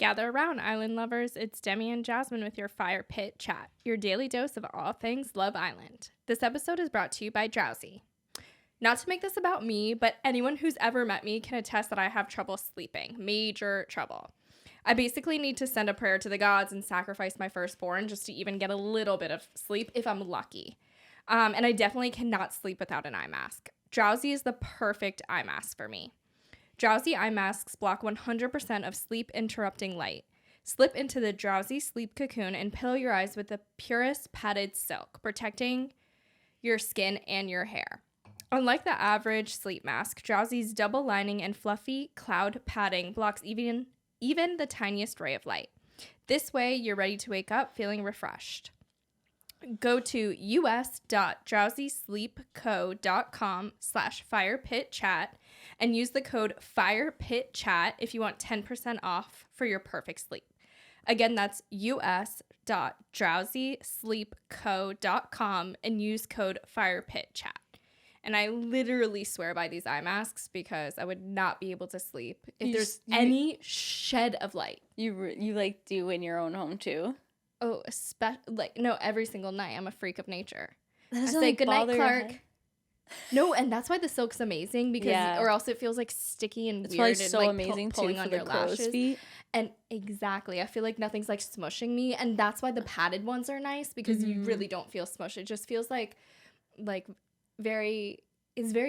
Gather around, Island lovers. It's Demi and Jasmine with your Fire Pit Chat, your daily dose of all things Love Island. This episode is brought to you by Drowsy. Not to make this about me, but anyone who's ever met me can attest that I have trouble sleeping. Major trouble. I basically need to send a prayer to the gods and sacrifice my firstborn just to even get a little bit of sleep if I'm lucky. And I definitely cannot sleep without an eye mask. Drowsy is the perfect eye mask for me. Drowsy eye masks block 100% of sleep-interrupting light. Slip into the Drowsy sleep cocoon and pillow your eyes with the purest padded silk, protecting your skin and your hair. Unlike the average sleep mask, Drowsy's double lining and fluffy cloud padding blocks even the tiniest ray of light. This way, you're ready to wake up feeling refreshed. Go to us.drowsysleepco.com/firepitchat and use the code FIREPITCHAT if you want 10% off for your perfect sleep. Again, that's us.drowsysleepco.com and use code FIREPITCHAT. And I literally swear by these eye masks because I would not be able to sleep if there's any shed of light. You like do in your own home too? Oh, no, every single night. I'm a freak of nature. I say good night, Clark. No, and that's why the silk's amazing because, or else it feels like sticky and it's weird. It's so like amazing pulling too on for your the crow's lashes. feet. And exactly, I feel like nothing's like smushing me, and that's why the padded ones are nice because you really don't feel smushed. It just feels like it's very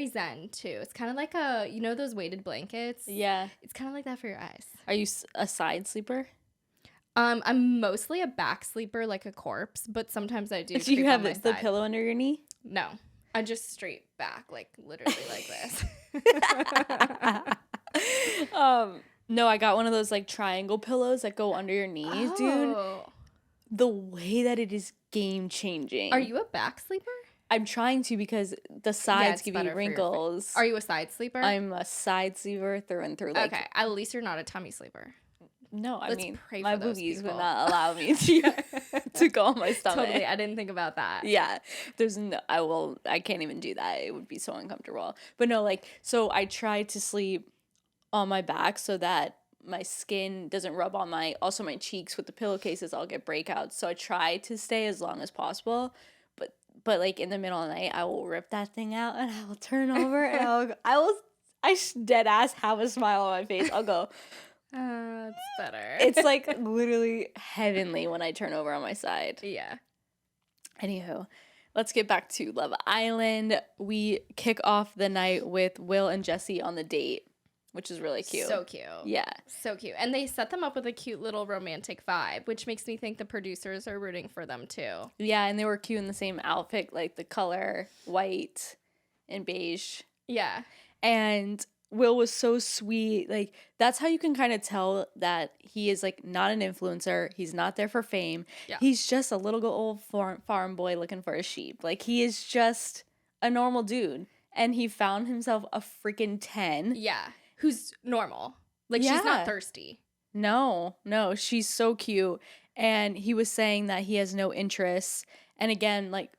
zen too. It's kind of like those weighted blankets. Yeah, it's kind of like that for your eyes. Are you a side sleeper? I'm mostly a back sleeper, like a corpse, but sometimes I do. Do you have the pillow under your knee? No, I just straight back, like literally like this. No, I got one of those like triangle pillows that go under your knees, dude. The way that it is game changing. Are you a back sleeper? I'm trying to because the sides give you wrinkles. Are you a side sleeper? I'm a side sleeper through and through. Like, okay, at least you're not a tummy sleeper. No, Let's mean, pray my for those boobies people. would not allow me to go on my stomach. Totally, I didn't think about that. Yeah, I can't even do that. It would be so uncomfortable. But no, so I try to sleep on my back so that my skin doesn't rub on my cheeks with the pillowcases. I'll get breakouts. So I try to stay as long as possible. But like in the middle of the night, I will rip that thing out and I will turn over and I dead ass have a smile on my face. I'll go. It's better. It's like literally heavenly when I turn over on my side. Yeah. Anywho, let's get back to Love Island. We kick off the night with Will and Jesse on the date, which is really cute. So cute. Yeah. So cute. And they set them up with a cute little romantic vibe, which makes me think the producers are rooting for them too. Yeah, and they were cute in the same outfit, like the color white and beige. Yeah. And Will was so sweet. Like, that's how you can kind of tell that he is, like, not an influencer. He's not there for fame. Yeah. He's just a little old farm boy looking for a sheep. Like, he is just a normal dude. And he found himself a freaking 10. Yeah. Who's normal. Like, she's not thirsty. No. She's so cute. And he was saying that he has no interests. And again, like,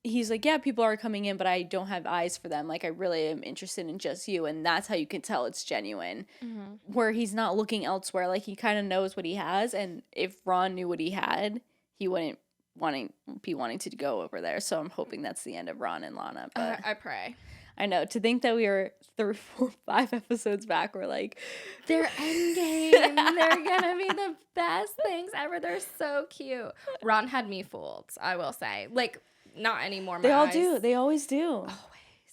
he's like, yeah, people are coming in, but I don't have eyes for them. Like, I really am interested in just you. And that's how you can tell it's genuine. Mm-hmm. Where he's not looking elsewhere. Like, he kind of knows what he has. And if Ron knew what he had, he wouldn't be wanting to go over there. So I'm hoping that's the end of Ron and Lana. But I pray. I know. To think that we are 3, 4, 5 episodes back, we're like, they're endgame. They're gonna be the best things ever. They're so cute. Ron had me fooled, I will say. Like, not anymore. They all do. They always do. Always.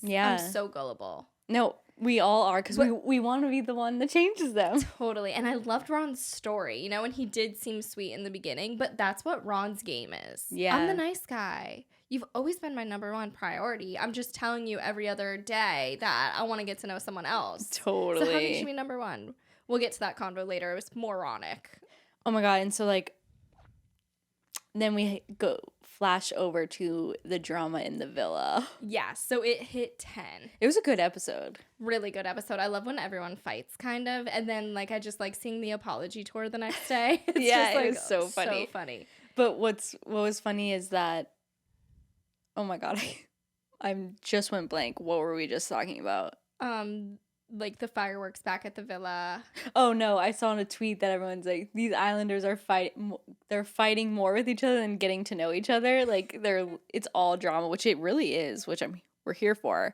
Yeah. I'm so gullible. No, we all are because we want to be the one that changes them. Totally. And I loved Ron's story, and he did seem sweet in the beginning, but that's what Ron's game is. Yeah. I'm the nice guy. You've always been my number one priority. I'm just telling you every other day that I want to get to know someone else. Totally. So how can she be number one? We'll get to that convo later. It was moronic. Oh my God. And so, like, then we go flash over to the drama in the villa. Yeah, so it hit 10. It was a good episode. Really good episode. I love when everyone fights, kind of. And then, like, I just like seeing the apology tour the next day. It's yeah, just, like, it was so funny. So funny. But what was funny is that, oh my God, I just went blank. What were we just talking about? like the fireworks back at the villa. Oh no, I saw in a tweet that everyone's like, these islanders are they're fighting more with each other than getting to know each other. Like it's all drama, which it really is, which we're here for.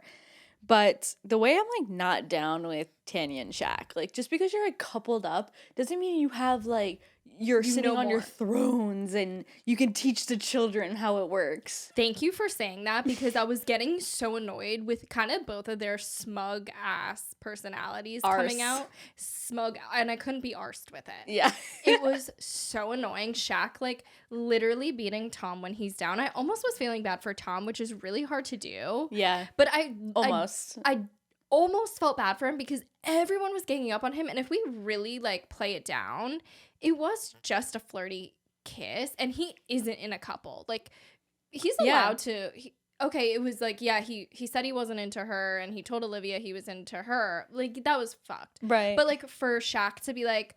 But the way I'm like not down with Tanya and Shaq, like just because you're like coupled up doesn't mean you have like you're You sitting know on your more. thrones and you can teach the children how it works. Thank you for saying that, because I was getting so annoyed with kind of both of their smug ass personalities coming Arse. out. Smug, and I couldn't be arsed with it. Yeah. It was so annoying. Shaq, like, literally beating Tom when he's down. I almost was feeling bad for Tom, which is really hard to do. Yeah. But Almost. I almost felt bad for him because everyone was ganging up on him. And if we really, like, play it down, it was just a flirty kiss. And he isn't in a couple. Like, he's allowed to... Okay, it was like, yeah, he said he wasn't into her, and he told Olivia he was into her. Like, that was fucked. Right. But, like, for Shaq to be like,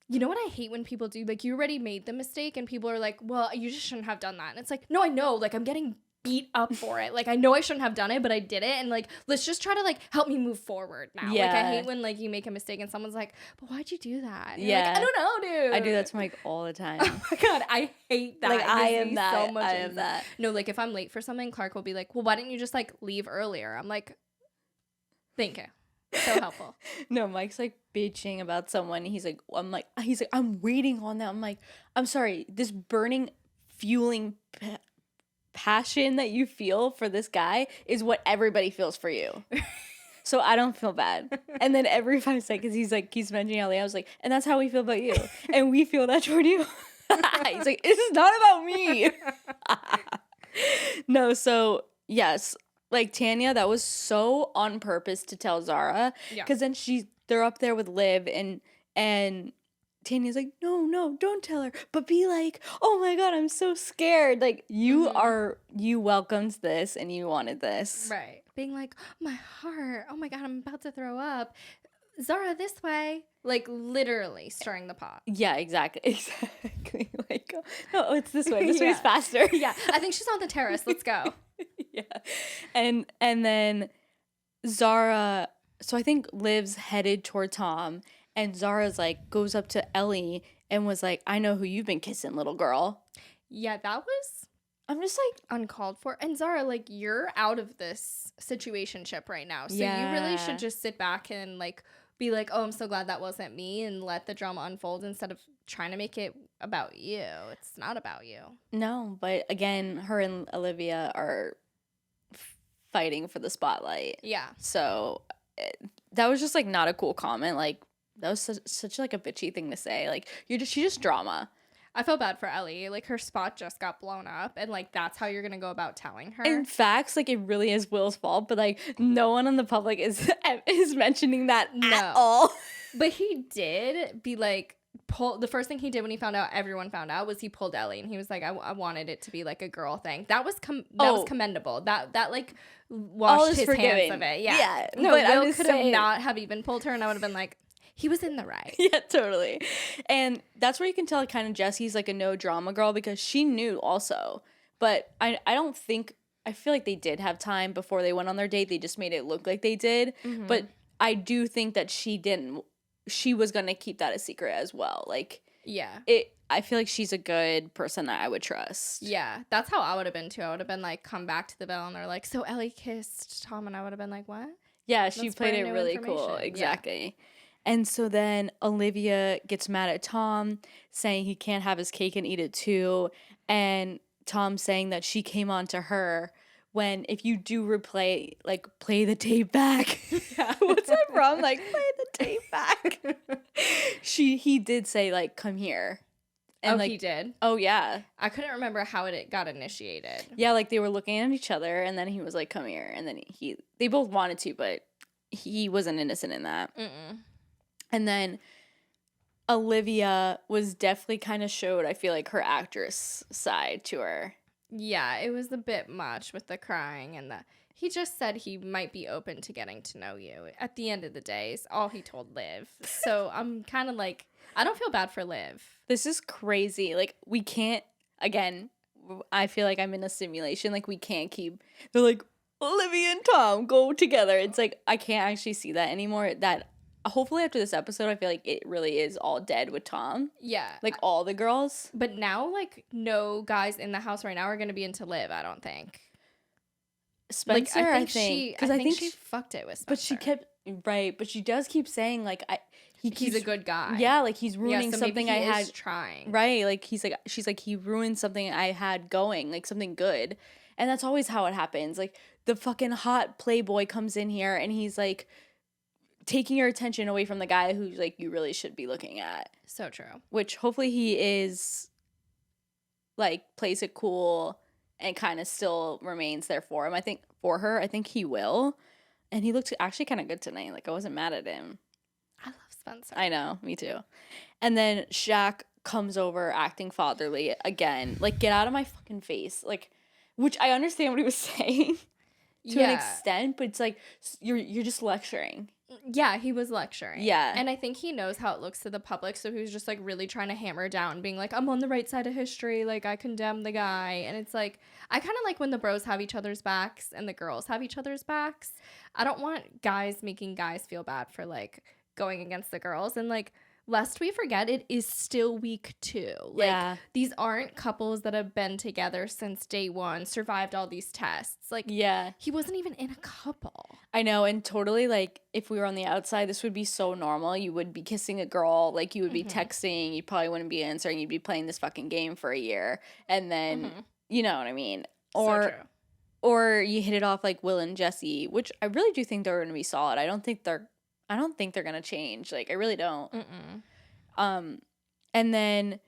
you know what I hate when people do? Like, you already made the mistake, and people are like, well, you just shouldn't have done that. And it's like, no, I know. Like, I'm getting beat up for it. Like, I know I shouldn't have done it, but I did it. And, like, let's just try to, like, help me move forward now. Yeah. Like, I hate when, like, you make a mistake and someone's like, but why'd you do that? And Yeah. you're like, I don't know, dude. I do that to Mike all the time. Oh my God, I hate that. Like, It I gives am me that. So much I am anxiety. that. No, like, if I'm late for something, Clark will be like, well, why didn't you just, like, leave earlier? I'm like, thank you. So helpful. No, Mike's like bitching about someone. He's like, I'm waiting on them. I'm like, I'm sorry, this burning, fueling passion that you feel for this guy is what everybody feels for you. So I don't feel bad. And then every 5 seconds, he's like, keeps mentioning LA. I was like, and that's how we feel about you. And we feel that toward you. He's like, this is not about me. No, so yes. Like Tanya, that was so on purpose to tell Zara. Yeah. Because then they're up there with Liv and Tanya's like, no, don't tell her. But be like, oh my God, I'm so scared. Like you welcomed this and you wanted this. Right. Being like, my heart. Oh my God, I'm about to throw up. Zara, this way. Like, literally stirring the pot. Yeah, exactly. Exactly. Like, no, it's this way. This way's faster. Yeah. I think she's on the terrace. Let's go. Yeah. And then Zara, so I think Liv's headed toward Tom, and Zara's like goes up to Ellie and was like, I know who you've been kissing, little girl. Yeah, that was I'm just like uncalled for. And Zara, like, you're out of this situationship right now. So you really Yeah. should just sit back and, like, be like, oh, I'm so glad that wasn't me, and let the drama unfold instead of trying to make it about you. It's not about you. no, but again, her and Olivia are fighting for the spotlight. Yeah. So that was just like not a cool comment. Like that was such like a bitchy thing to say. Like she's just drama. I feel bad for Ellie. Like, her spot just got blown up, and, like, that's how you're gonna go about telling her. In facts, like it really is Will's fault, but like no one in the public is mentioning that at all. But he did be like, the first thing he did when he found out everyone found out was he pulled Ellie, and he was like, I wanted it to be like a girl thing. That was was commendable. That like washed his hands of it. Yeah. No, but Will could have not have even pulled her, and I would have been like, he was in the right. Yeah, totally. And that's where you can tell kind of Jessie's like a no drama girl, because she knew also. But I feel like they did have time before they went on their date. They just made it look like they did. Mm-hmm. But I do think that she was going to keep that a secret as well. Like, yeah. I feel like she's a good person that I would trust. Yeah, that's how I would have been too. I would have been like, come back to the villa, and they're like, so Ellie kissed Tom, and I would have been like, what? Yeah, she played it really cool. Exactly. Yeah. And so then Olivia gets mad at Tom, saying he can't have his cake and eat it too. And Tom saying that she came on to her, when if you do replay, like, play the tape back. Yeah. What's that from? Like, play the tape back. He did say, like, come here. And like, he did? Oh, yeah. I couldn't remember how it got initiated. Yeah, like, they were looking at each other, and then he was like, come here. And then they both wanted to, but he wasn't innocent in that. Mm-mm. And then Olivia was definitely kind of showed, I feel like, her actress side to her. Yeah, it was a bit much with the crying and he just said he might be open to getting to know you. At the end of the day, is all he told Liv. So I'm kind of like, I don't feel bad for Liv. This is crazy. Like, we can't, again, I feel like I'm in a simulation. Like, we can't keep, they're like, Olivia and Tom go together. It's like, I can't actually see that anymore. That hopefully after this episode, I feel like it really is all dead with Tom. Yeah. Like all the girls. But now, like, no guys in the house right now are going to be into Liv, I don't think. Spencer, like, I think. Because I think she fucked it with Spencer. But she kept, right, but she does keep saying, like, he's a good guy. Yeah, like, he's ruining so something maybe I had. Is trying. Right, like, she's like, he ruined something I had going, like, something good. And that's always how it happens. Like, the fucking hot playboy comes in here and he's, like, taking your attention away from the guy who's, like, you really should be looking at. So true. Which hopefully he is, like, plays it cool and kind of still remains there for him. I think, for her, I think he will. And he looked actually kind of good tonight. Like, I wasn't mad at him. I love Spencer. I know, me too. And then Shaq comes over acting fatherly again. Like, get out of my fucking face. Like, which I understand what he was saying to an extent, but it's like, you're just lecturing. Yeah, he was lecturing. Yeah. And I think he knows how it looks to the public, so he was just, like, really trying to hammer down, being like, I'm on the right side of history, like, I condemn the guy. And it's like, I kind of like when the bros have each other's backs and the girls have each other's backs. I don't want guys making guys feel bad for, like, going against the girls. And, like, lest we forget, it is still week 2. Like, these aren't couples that have been together since day 1, survived all these tests. Like, he wasn't even in a couple. I know, and totally, like, if we were on the outside, this would be so normal. You would be kissing a girl, like, you would be texting, you probably wouldn't be answering, you'd be playing this fucking game for a year, and then, you know what I mean? Or you hit it off like Will and Jesse, which I really do think they're going to be solid. I don't think they're going to change. Like, I really don't. And then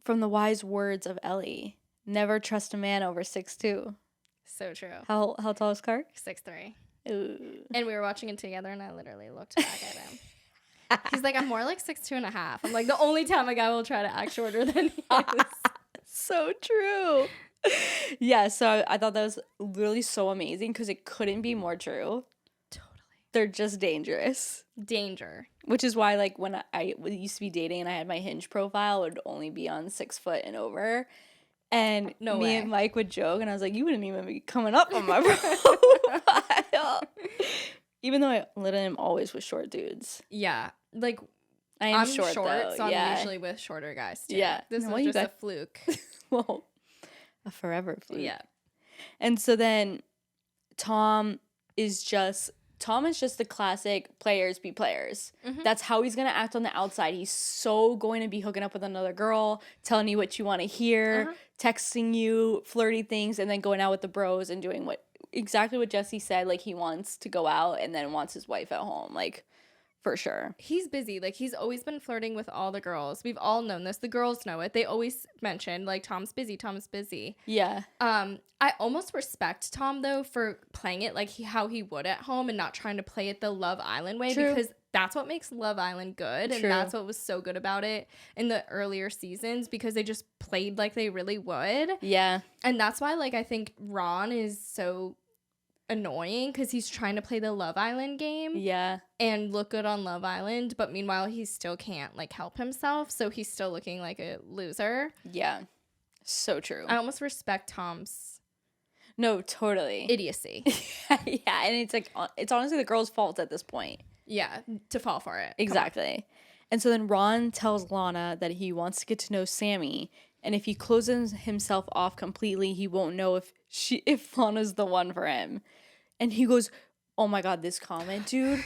from the wise words of Ellie, never trust a man over 6'2". So true. How tall is Clark? 6'3". Ooh. And we were watching it together, and I literally looked back at him. He's like, I'm more like 6'2.5". I'm like, the only time a guy will try to act shorter than he is. So true. Yeah, so I thought that was literally so amazing because it couldn't be more true. They're just dangerous. Danger. Which is why, like, when I used to be dating and I had my Hinge profile, it would only be on 6 foot and over. And me and Mike would joke, and I was like, you wouldn't even be coming up on my profile. Even though I literally am always with short dudes. Yeah. Like, I'm short, though. So I'm usually with shorter guys, too. Yeah. This was just a fluke. Well, a forever fluke. Yeah. And so then Tom is just the classic players be players. That's how he's going to act on the outside. He's so going to be hooking up with another girl, telling you what you want to hear, texting you flirty things, and then going out with the bros and doing exactly what Jesse said. Like, he wants to go out and then wants his wife at home. Like, for sure. He's busy. Like, he's always been flirting with all the girls. We've all known this. The girls know it. They always mention, like, Tom's busy. Yeah. I almost respect Tom, though, for playing it like how he would at home and not trying to play it the Love Island way. True. Because that's what makes Love Island good. And that's what was so good about it in the earlier seasons, because they just played like they really would. Yeah. And that's why, like, I think Ron is so annoying, because he's trying to play the Love Island game. Yeah. And look good on Love Island, but meanwhile he still can't, like, help himself, so he's still looking like a loser. Yeah. So true. I almost respect Tom's idiocy. Yeah, and it's like, it's honestly the girl's fault at this point. Yeah, to fall for it. Exactly. And so then Ron tells Lana that he wants to get to know Sammy, and if he closes himself off completely, he won't know if Lana's the one for him. And he goes, oh my God, this comment, dude.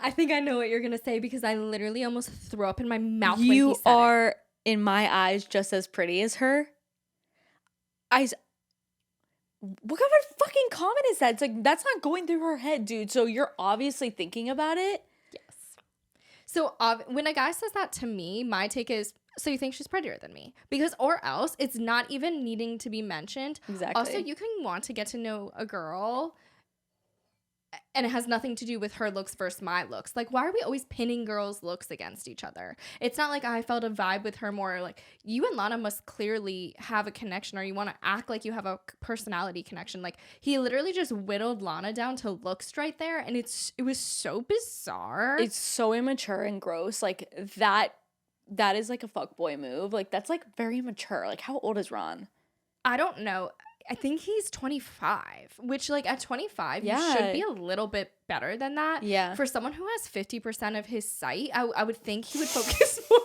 I think I know what you're going to say, because I literally almost threw up in my mouth when you he said are, it. In my eyes, just as pretty as her. What kind of fucking comment is that? It's like, that's not going through her head, dude. So you're obviously thinking about it. Yes. So when a guy says that to me, my take is, so you think she's prettier than me? Because, or else, it's not even needing to be mentioned. Exactly. Also, you can want to get to know a girl, and it has nothing to do with her looks versus my looks. Like, why are we always pinning girls' looks against each other? It's not like I felt a vibe with her more. Like, you and Lana must clearly have a connection, or you want to act like you have a personality connection. Like, he literally just whittled Lana down to looks right there, and it was so bizarre. It's so immature and gross. Like, that is like a fuckboy move. Like, that's like very mature. Like, how old is Ron? I don't know. I think he's 25, which like at 25, you Yeah. should be a little bit better than that. Yeah. For someone who has 50% of his sight, I would think he would focus more.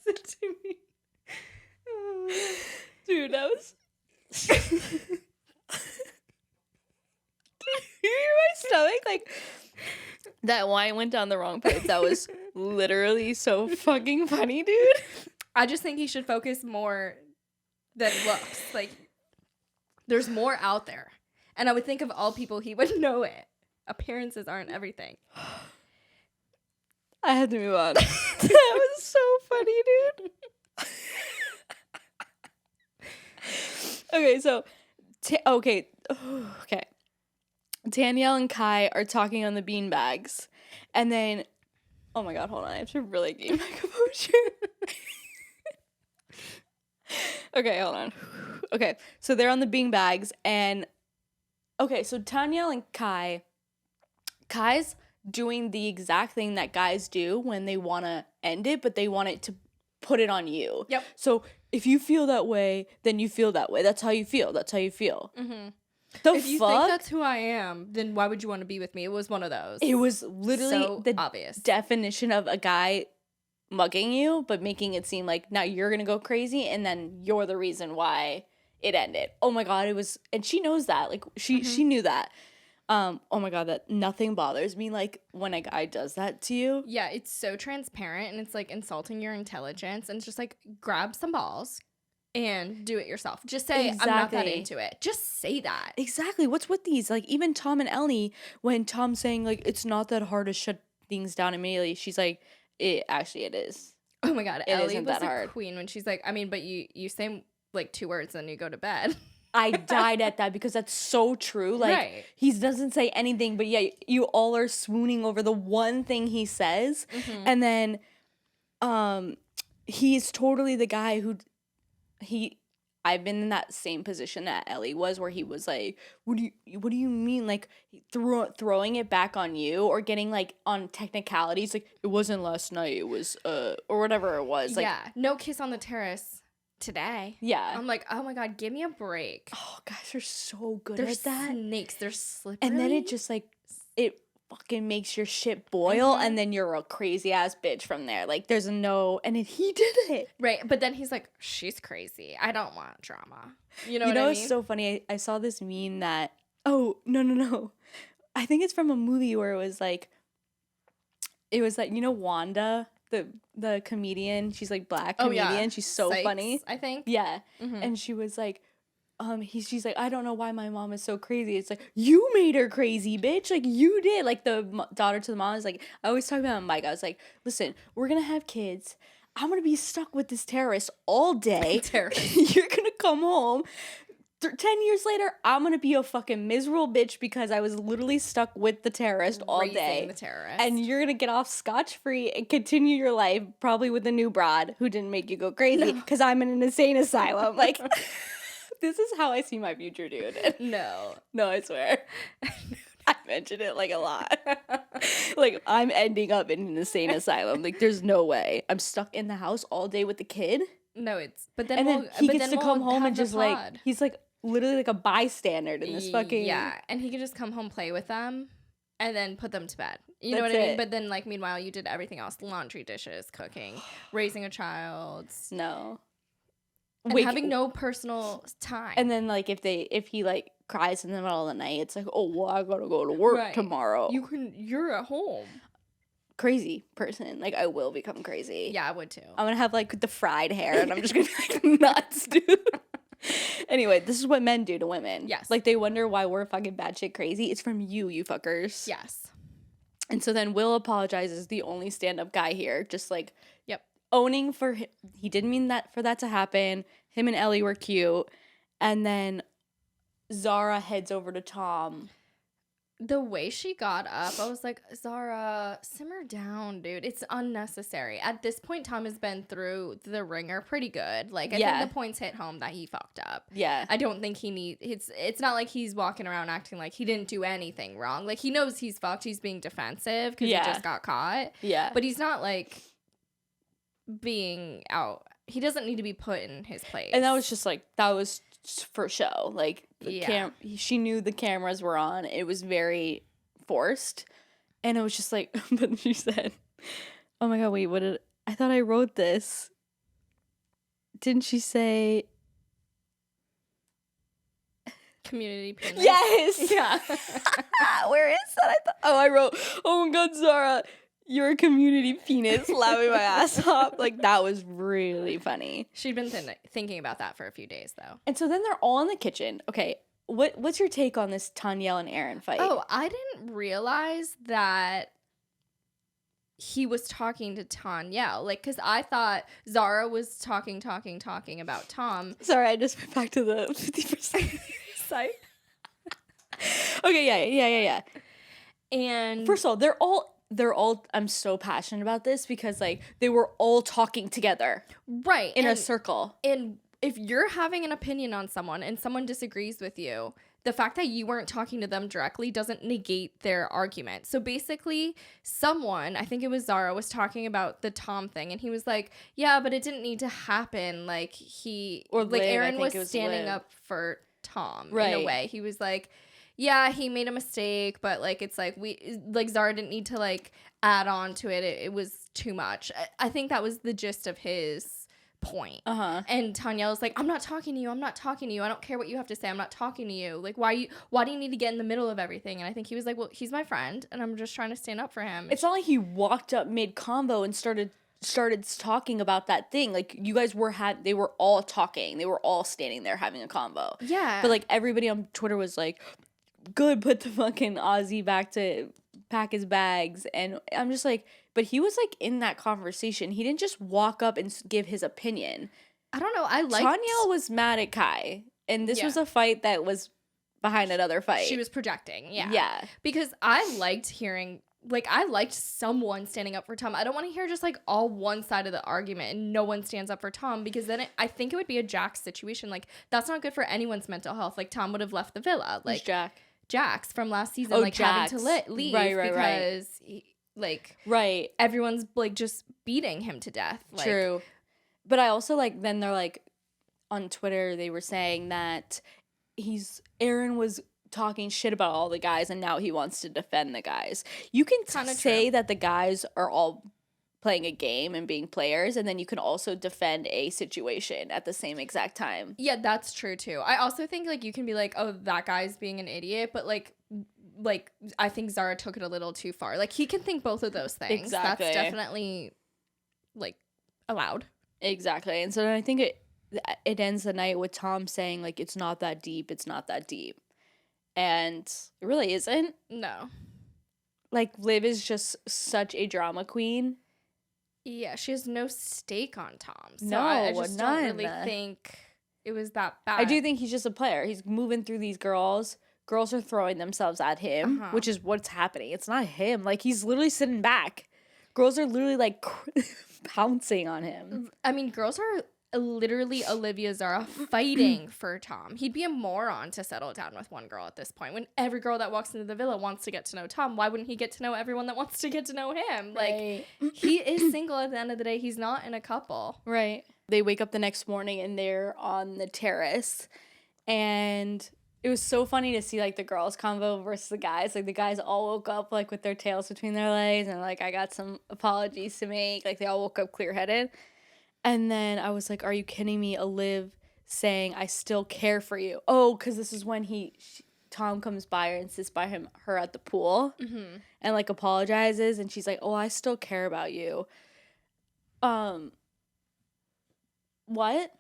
To me. Dude, that was... You hear my stomach? Like, that wine went down the wrong pipe. That was literally so fucking funny, dude. I just think he should focus more than looks. Like, there's more out there. And I would think of all people, he would know it. Appearances aren't everything. I had to move on. That was so funny, dude. Okay, so... Okay. Danielle and Kai are talking on the beanbags. And then... Oh my god, hold on. I have to really gain my composure. Okay, hold on. Okay, so they're on the beanbags, and... Okay, so Danielle and Kai's doing the exact thing that guys do when they want to end it, but they want it to put it on you. Yep. So if you feel that way, then you feel that way. That's how you feel. That's how you feel. Mm-hmm. If you think that's who I am, then why would you want to be with me? It was one of those. It was literally so the obvious definition of a guy mugging you, but making it seem like now you're going to go crazy, and then you're the reason why it ended. Oh my god, it was... And she knows that. Like, she knew that. Oh my god, that nothing bothers me like when a guy does that to you. Yeah, it's so transparent, and it's like insulting your intelligence, and it's just like, grab some balls and do it yourself. Just say, I'm not that into it. Just say that. Exactly. What's with these? Like, even Tom and Ellie, when Tom's saying like it's not that hard to shut things down immediately, she's like, it is. Oh my god, it Ellie isn't was that a hard. queen when she's like, I mean, but you say like 2 words and you go to bed. I died at that because that's so true. Like, right. He doesn't say anything, but yeah, you all are swooning over the one thing he says. Mm-hmm. And then he's totally the guy who I've been in that same position that Ellie was, where he was like, what do you mean? Like, throwing it back on you, or getting like on technicalities, like, it wasn't last night, it was or whatever it was. Like, yeah, no kiss on the terrace today. Yeah. I'm like, oh my god, give me a break. Oh, guys are so good They're at that. snakes. They're slippery. And then it just like, it fucking makes your shit boil, and then you're a crazy ass bitch from there. Like, there's no... And then he did it. Right, but then he's like, she's crazy. I don't want drama. You know what I mean? It's so funny. I saw this meme that... Oh, no. I think it's from a movie where it was like, Wanda, the comedian. She's like black comedian. Oh, yeah. She's so Sykes, funny. I think. Yeah. Mm-hmm. And she was like, she's like, I don't know why my mom is so crazy. It's like, you made her crazy, bitch. Like, you did. Like, the daughter to the mom is like, I always talk about Mike. I was like, listen, we're gonna have kids. I'm gonna be stuck with this terrorist all day. Terrorist. You're gonna come home. 10 years later, I'm gonna be a fucking miserable bitch because I was literally stuck with the terrorist all day. The terrorist. And you're gonna get off scotch-free and continue your life, probably with a new broad who didn't make you go crazy, because I'm in an insane asylum. Like... This is how I see my future, dude. No, I swear. I mentioned it like a lot. Like, I'm ending up in an insane asylum. Like, there's no way. I'm stuck in the house all day with the kid. No, it's... But then, and then he gets to come home and just, pod. like... He's, like, literally like a bystander in this fucking... Yeah, and he could just come home, play with them, and then put them to bed. You know what I mean? But then, like, meanwhile, you did everything else. Laundry, dishes, cooking, raising a child. No. And having no personal time. And then, like, if he like cries in the middle of the night, it's like, oh, well, I gotta go to work tomorrow. You're at home. Crazy person. Like, I will become crazy. Yeah, I would too. I'm gonna have like the fried hair, and I'm just gonna be like nuts, dude. Anyway, this is what men do to women. Yes. Like, they wonder why we're fucking batshit crazy. It's from you fuckers. Yes. And so then Will apologizes, the only stand-up guy here, just like, yep, owning for him. He didn't mean that for that to happen. Him and Ellie were cute. And then Zara heads over to Tom. The way she got up, I was like, Zara, simmer down, dude. It's unnecessary. At this point, Tom has been through the ringer pretty good. Like, I think the points hit home that he fucked up. Yeah. I don't think it's not like he's walking around acting like he didn't do anything wrong. Like, he knows he's fucked. He's being defensive because he just got caught. Yeah. But he's not, like, being out. He doesn't need to be put in his place. And that was just, like, that was for show. Like, she knew the cameras were on. It was very forced. And it was just like, but she said, oh my God, wait, I thought I wrote this. Didn't she say? Community penis. Yes. Yeah. Where is that? I wrote, oh my God, Zara, you're a community penis, laughing my ass off. Like, that was really funny. She'd been thinking about that for a few days, though. And so then they're all in the kitchen. Okay, what's your take on this Tanyelle and Aaron fight? Oh, I didn't realize that he was talking to Tanyelle. Like, because I thought Zara was talking about Tom. Sorry, I just went back to the 50% site. Okay, yeah. And first of all, they're all, I'm so passionate about this because, like, they were all talking together. Right. In a circle. And if you're having an opinion on someone and someone disagrees with you, the fact that you weren't talking to them directly doesn't negate their argument. So basically, someone, I think it was Zara, was talking about the Tom thing, and he was like, yeah, but it didn't need to happen. Like, Aaron was standing up for Tom in a way. He was like, yeah, he made a mistake, but, like, it's like Zara didn't need to, like, add on to it. It was too much. I think that was the gist of his point. And Tanyelle's like, I'm not talking to you. I don't care what you have to say. I'm not talking to you. Like, why do you need to get in the middle of everything? And I think he was like, well, he's my friend, and I'm just trying to stand up for him. It's not like he walked up mid-convo and started talking about that thing. Like, you guys they were all talking. They were all standing there having a convo. Yeah. But, like, everybody on Twitter was like, good, put the fucking Aussie back to pack his bags. And I'm just like, but he was, like, in that conversation. He didn't just walk up and give his opinion. I don't know. Tanyelle was mad at Kai. And this was a fight that was behind another fight. She was projecting. Yeah. Yeah. Because I liked hearing, like, I liked someone standing up for Tom. I don't want to hear just, like, all one side of the argument and no one stands up for Tom, because then I think it would be a Jax situation. Like, that's not good for anyone's mental health. Like, Tom would have left the villa. Like, Who's Jax from last season, like, Jax. having to leave because everyone's, like, just beating him to death. Like, true. But I also, like, then they're, like, on Twitter, they were saying that Aaron was talking shit about all the guys and now he wants to defend the guys. You can say that the guys are all playing a game and being players, and then you can also defend a situation at the same exact time. Yeah, that's true too. I also think, like, you can be like, oh, that guy's being an idiot, but like I think Zara took it a little too far. Like, he can think both of those things. Exactly. That's definitely, like, allowed. Exactly. And so then I think it ends the night with Tom saying, like, it's not that deep. And it really isn't. No. Like, Liv is just such a drama queen. Yeah, she has no stake on Tom. So no, I just none. don't really think it was that bad. I do think he's just a player. He's moving through these girls. Girls are throwing themselves at him, which is what's happening. It's not him. Like, he's literally sitting back. Girls are literally, like, pouncing on him. I mean, girls are literally Olivia Zara fighting for Tom. He'd be a moron to settle down with one girl at this point. When every girl that walks into the villa wants to get to know Tom, why wouldn't he get to know everyone that wants to get to know him? Like, he is single at the end of the day. He's not in a couple. Right. They wake up the next morning and they're on the terrace. And it was so funny to see, like, the girls convo versus the guys. Like, the guys all woke up, like, with their tails between their legs. And, like, I got some apologies to make. Like, they all woke up clear-headed. And then I was like, are you kidding me? Olive saying, I still care for you. Oh, because this is when Tom comes by her and sits by her at the pool and, like, apologizes. And she's like, oh, I still care about you. What?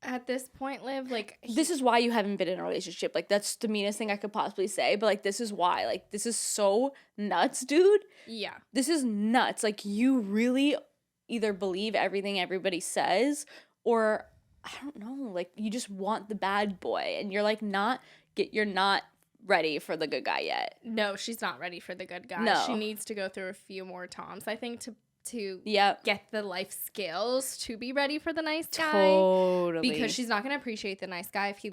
At this point, Liv, like... This is why you haven't been in a relationship. Like, that's the meanest thing I could possibly say. But, like, this is why. Like, this is so nuts, dude. Yeah. This is nuts. Like, you really either believe everything everybody says, or I don't know, like, you just want the bad boy, and you're like you're not ready for the good guy yet. No, she's not ready for the good guy. No. She needs to go through a few more Toms, I think, to Yep. get the life skills to be ready for the nice guy. Totally. Because she's not going to appreciate the nice guy if he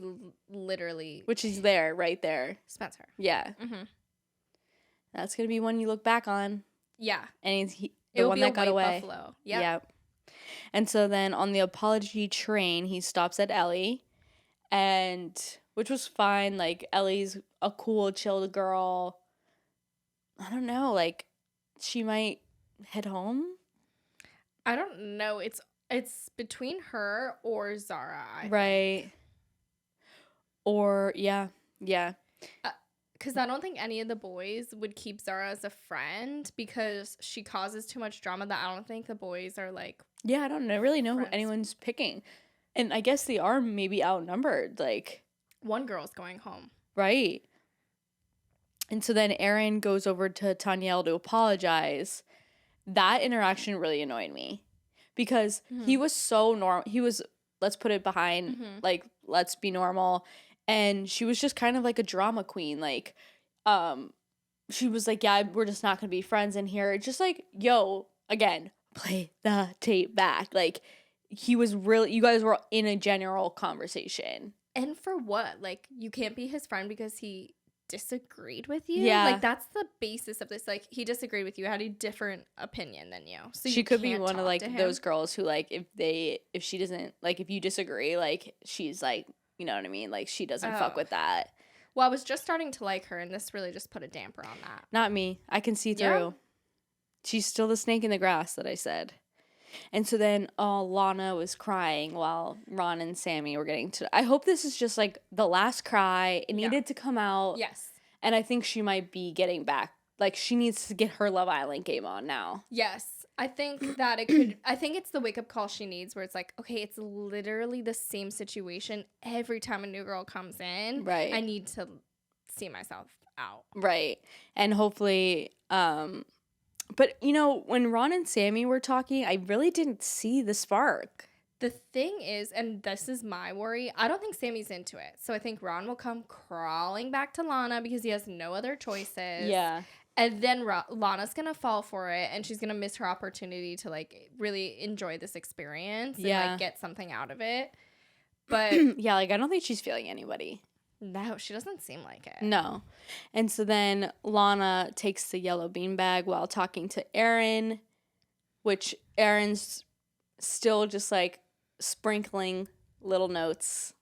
literally... Which is there, right there. Spencer. Yeah. Mm-hmm. That's going to be one you look back on. Yeah. And It'll one be that a got white away. buffalo. Yep. And so then on the apology train, he stops at Ellie, and which was fine. Like, Ellie's a cool, chilled girl. I don't know. Like, she might head home. I don't know. It's between her or Zara. Right. Or, yeah. Because I don't think any of the boys would keep Zara as a friend because she causes too much drama that I don't think the boys are like... Yeah, I don't really know friends. who anyone's picking. And I guess they are maybe outnumbered. Like... One girl's going home. Right. And so then Aaron goes over to Tanyel to apologize. That interaction really annoyed me because he was so normal. He was, let's put it behind, like, let's be normal. And she was just kind of like a drama queen. Like, she was like, yeah, we're just not going to be friends in here. Just like, yo, again, play the tape back. Like, he was really, you guys were in a general conversation. And for what? Like, you can't be his friend because he disagreed with you? Yeah. Like, that's the basis of this. Like, he disagreed with you, had a different opinion than you. So she could be one of, like, those girls who, like, if she doesn't, like, if you disagree, like, she's, like, you know what I mean? Like, she doesn't fuck with that. Well, I was just starting to like her, and this really just put a damper on that. Not me. I can see through. Yeah. She's still the snake in the grass that I said. And so then Lana was crying while Ron and Sammy were getting to... I hope this is just, like, the last cry. It needed to come out. Yes. And I think she might be getting back. Like, she needs to get her Love Island game on now. Yes. I think that it could... I think it's the wake-up call she needs where it's like, okay, it's literally the same situation every time a new girl comes in. Right. I need to see myself out. Right. And hopefully... But, you know, when Ron and Sammy were talking, I really didn't see the spark. The thing is, and this is my worry, I don't think Sammy's into it. So I think Ron will come crawling back to Lana because he has no other choices. Yeah. And then Lana's going to fall for it, and she's going to miss her opportunity to, like, really enjoy this experience and, like, get something out of it. But... yeah, like, I don't think she's feeling anybody. No, she doesn't seem like it. No. And so then Lana takes the yellow beanbag while talking to Aaron, which Aaron's still just, like, sprinkling little notes.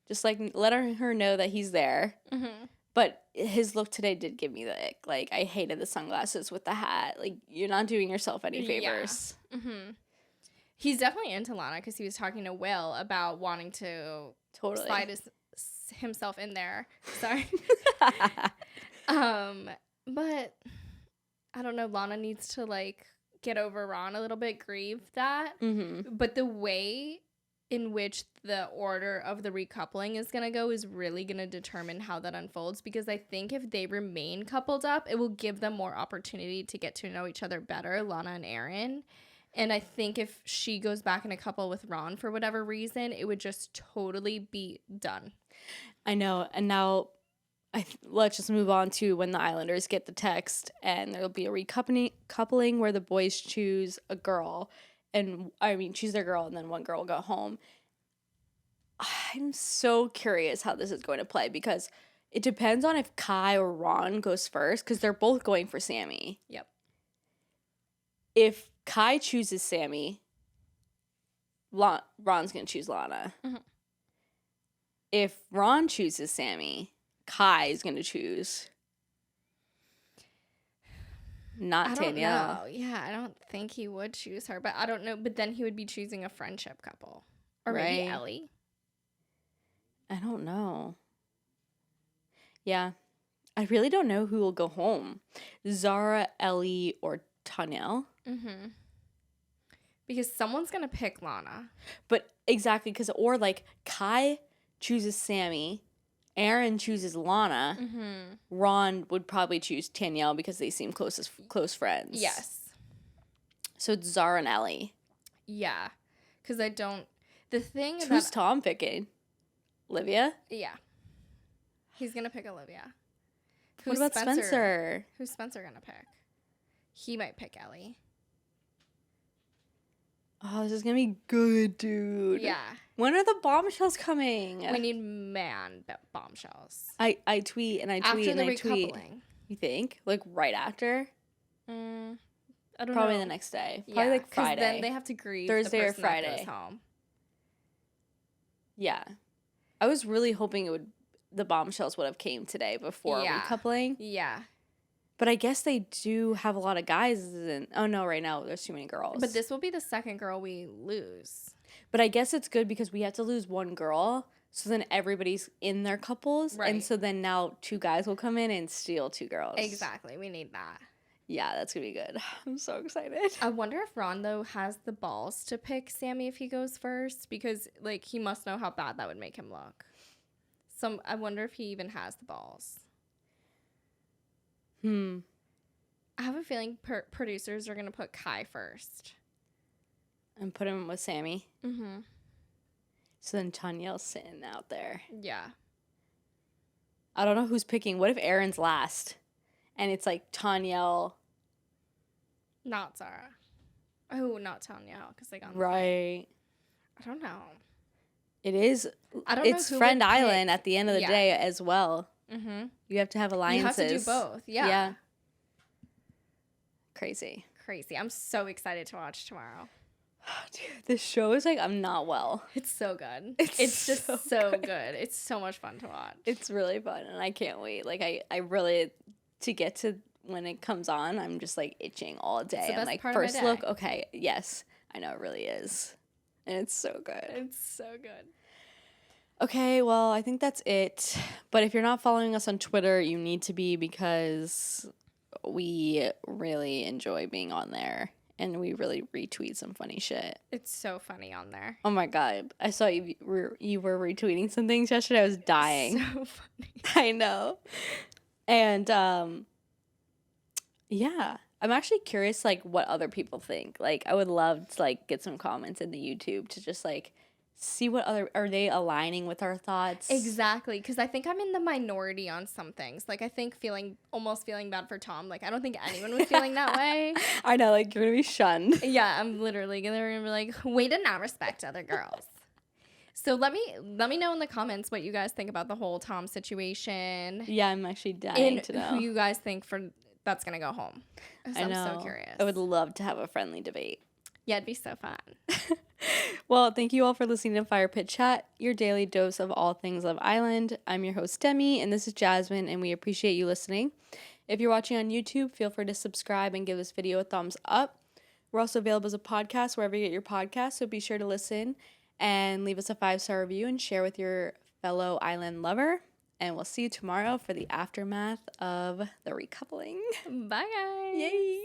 Just, like, letting her know that he's there. Mm-hmm. But his look today did give me the ick. Like, I hated the sunglasses with the hat. Like, you're not doing yourself any favors. Yeah. Mm-hmm. He's definitely into Lana because he was talking to Will about wanting to slide himself in there. Sorry. But I don't know. Lana needs to, like, get over Ron a little bit, grieve that. Mm-hmm. But the way in which the order of the recoupling is going to go is really going to determine how that unfolds, because I think if they remain coupled up, it will give them more opportunity to get to know each other better, Lana and Aaron. And I think if she goes back in a couple with Ron for whatever reason, it would just totally be done. I know. And now let's just move on to when the Islanders get the text, and there'll be a recoupling where the boys choose a girl. And, I mean, choose their girl, and then one girl will go home. I'm so curious how this is going to play, because it depends on if Kai or Ron goes first, because they're both going for Sammy. Yep. If Kai chooses Sammy, Ron's going to choose Lana. Mm-hmm. If Ron chooses Sammy, Kai is going to choose not Danielle. I don't know. Yeah, I don't think he would choose her, but I don't know. But then he would be choosing a friendship couple. Or maybe Ellie. I don't know. Yeah. I really don't know who will go home. Zara, Ellie, or Tanyel. Mm-hmm. Because someone's going to pick Lana. But exactly, because, or like Kai chooses Sammy, Aaron chooses Lana, Ron would probably choose Tanyel because they seem close friends. Yes. So it's Zara and Ellie. Yeah. Because I don't... The thing Who's Tom picking? Olivia? Yeah. He's going to pick Olivia. What about Spencer? Who's Spencer gonna pick? He might pick Ellie. Oh, this is gonna be good, dude. Yeah. When are the bombshells coming? We need bombshells. I tweet and I tweet After and the I tweet. recoupling. You think? Like right after? I don't know. Probably the next day. Probably like Friday. Then they have to grieve Thursday the or person that Friday. goes home. Yeah. I was really hoping the bombshells would have came today before recoupling. Yeah. But I guess they do have a lot of guys. Oh, no, right now there's too many girls. But this will be the second girl we lose. But I guess it's good because we have to lose one girl. So then everybody's in their couples. Right. And so then now 2 guys will come in and steal 2 girls. Exactly. We need that. Yeah, that's going to be good. I'm so excited. I wonder if Ron, though, has the balls to pick Sammy if he goes first. Because, like, he must know how bad that would make him look. So I wonder if he even has the balls. I have a feeling producers are going to put Kai first. And put him with Sammy. Mm-hmm. So then Tanyel's sitting out there. Yeah. I don't know who's picking. What if Aaron's last? And it's like Tanyel. Not Zara. Oh, not Tanyel, because they got right. I don't know. It is. I don't know. It's Friend Island at the end of the day as well. Mm-hmm. You have to have alliances. You have to do both. Yeah. Crazy. I'm so excited to watch tomorrow. Dude, this show is like, I'm not well. It's so good. It's just so good. It's so much fun to watch. It's really fun, and I can't wait. Like, I really, to get to when it comes on, I'm just like itching all day. I'm like, first look, okay, yes, I know it really is. And it's so good. It's so good. Okay, well, I think that's it. But if you're not following us on Twitter, you need to be, because we really enjoy being on there. And we really retweet some funny shit. It's so funny on there. Oh my God. I saw you were retweeting some things yesterday. I was dying. So funny. I know. And yeah. I'm actually curious like what other people think. Like I would love to like get some comments in the YouTube to just like see what other, are they aligning with our thoughts? Exactly, because I think I'm in the minority on some things. Like I think almost feeling bad for Tom. Like I don't think anyone was feeling that way. I know, like you're gonna be shunned. Yeah, I'm literally gonna be like, way to not respect other girls. So let me know in the comments what you guys think about the whole Tom situation. Yeah, I'm actually dying to know who you guys think that's gonna go home. I know. I'm so curious. I would love to have a friendly debate. Yeah, it'd be so fun. Well, thank you all for listening to Fire Pit Chat, your daily dose of all things Love Island. I'm your host, Demi, and this is Jasmine, and we appreciate you listening. If you're watching on YouTube, feel free to subscribe and give this video a thumbs up. We're also available as a podcast wherever you get your podcasts, so be sure to listen and leave us a 5-star review and share with your fellow island lover. And we'll see you tomorrow for the aftermath of the recoupling. Bye, guys. Yay!